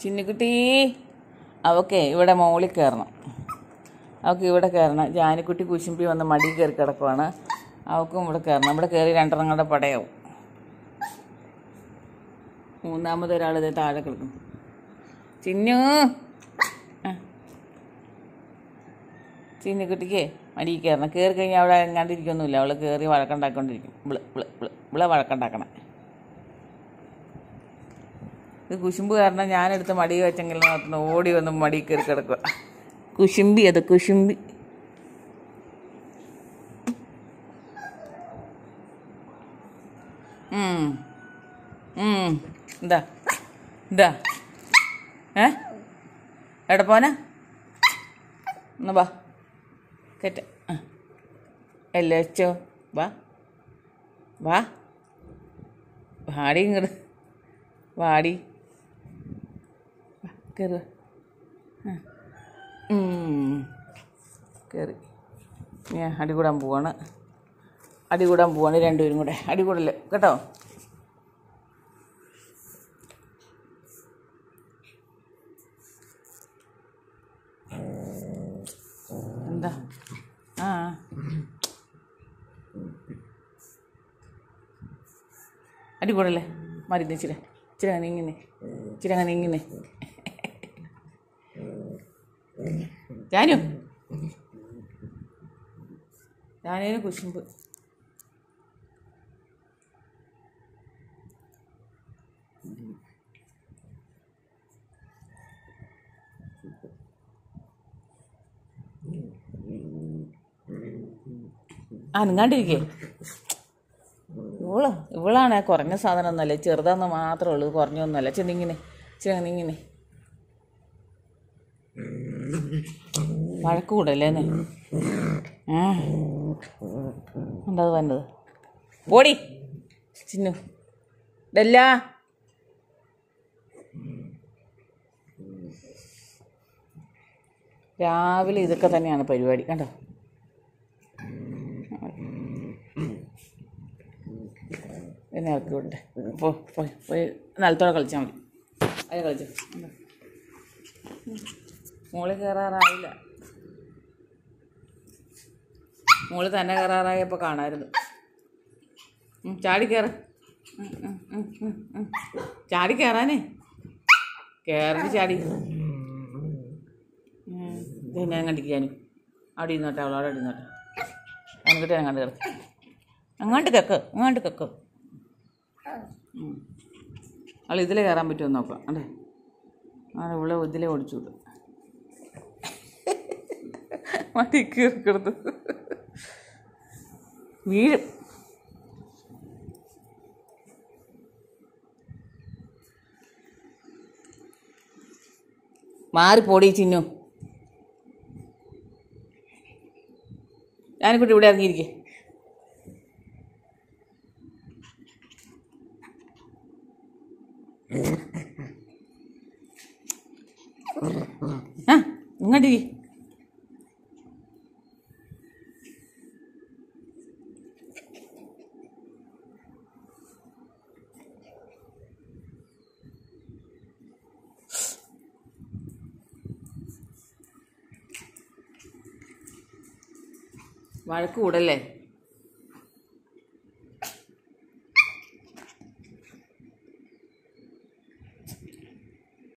ചിന്നുകുട്ടി അവക്കേ ഇവിടെ മുകളിൽ കയറണം. അവൾക്ക് ഇവിടെ കയറണം. ജാനിക്കുട്ടി കുശുമ്പി വന്ന് മടി കയറി കിടക്കുവാണ്. അവൾക്കും ഇവിടെ കയറണം. ഇവിടെ കയറി രണ്ടെണ്ണം കൂടെ പടയാവും. മൂന്നാമതൊരാൾ ഇത് താഴെ കിടക്കും. ചിന്നു ചിന്നുകുട്ടിക്ക് മടി കയറണം. കയറി കഴിഞ്ഞാൽ അവിടെ എങ്ങാണ്ടിരിക്കൊന്നുമില്ല. അവൾ കയറി വഴക്കുണ്ടാക്കിക്കൊണ്ടിരിക്കും. ഇവിടെ വഴക്കുണ്ടാക്കണം. ഇത് കുശുമ്പ് കാരണം ഞാനെടുത്ത് മടി വെച്ചെങ്കിൽ മാത്രം ഓടി വന്ന് മടി കയറി കിടക്കുക. കുശുമ്പി അത് കുശുമ്പി. എന്താ എന്താ എവിടെ പോനാ? എന്നാ വാ കേറ്റ. എല്ലാം വെച്ചോ. വാ വാ വാടി ഇങ്ങോട്ട് വാടി കയറുക. കയറി ഞാൻ അടികൂടാൻ പോവാണ്. രണ്ടുപേരും കൂടെ അടികൂടല് കേട്ടോ. എന്താ അടികൂടല്ലേ? മരുന്ന് ഇച്ചിരി അങ്ങനെ നീങ്ങിനെ ജാനുവിന് കുശുമ്പ്. അനങ്ങാണ്ടിരിക്കേ. ഇവളാണ് കുറഞ്ഞ സാധനം ഒന്നല്ല, ചെറുതാന്ന് മാത്രമേ ഉള്ളൂ, കുറഞ്ഞൊന്നുമല്ല. ഇച്ചിരി വഴക്ക് കൂടല്ലേന്ന് എന്താ വന്നത്? ഓടി ചിന്നു ഇതല്ല. രാവിലെ ഇതൊക്കെ തന്നെയാണ് പരിപാടി കണ്ടോ. എന്നെ ഇറക്കി വിടട്ടെ. പോയി നിലത്തോടെ കളിച്ചാൽ മതി. അത് കളിച്ചു. മോളിൽ കയറാറായില്ല. മോള് തന്നെ കയറാറായപ്പോൾ കാണാമായിരുന്നു. ചാടി കയറാനേ കയറി ചാടി. ഞാൻ കണ്ടിരിക്കാനും അവിടെ ഇരുന്നോട്ടെ. അവളവിടെ ഇരുന്നോട്ടെ. അങ്ങോട്ട് ഞാൻ കണ്ട് കിടക്കും. അങ്ങോട്ട് കക്ക്. അവൾ ഇതിലേ കയറാൻ പറ്റുമെന്ന് നോക്കാം. അല്ലേ ഇവിടെ ഇതിലേ ഓടിച്ചു വിടും. മടി കയറിക്കിടത്ത് വീഴും. മാറിപ്പോടി ചിന്നു. ഞാനിക്കൂട്ടി ഇവിടെ ഇറങ്ങിയിരിക്കേ. ഇങ്ങോട്ട് വഴക്ക് കൂടല്ലേ?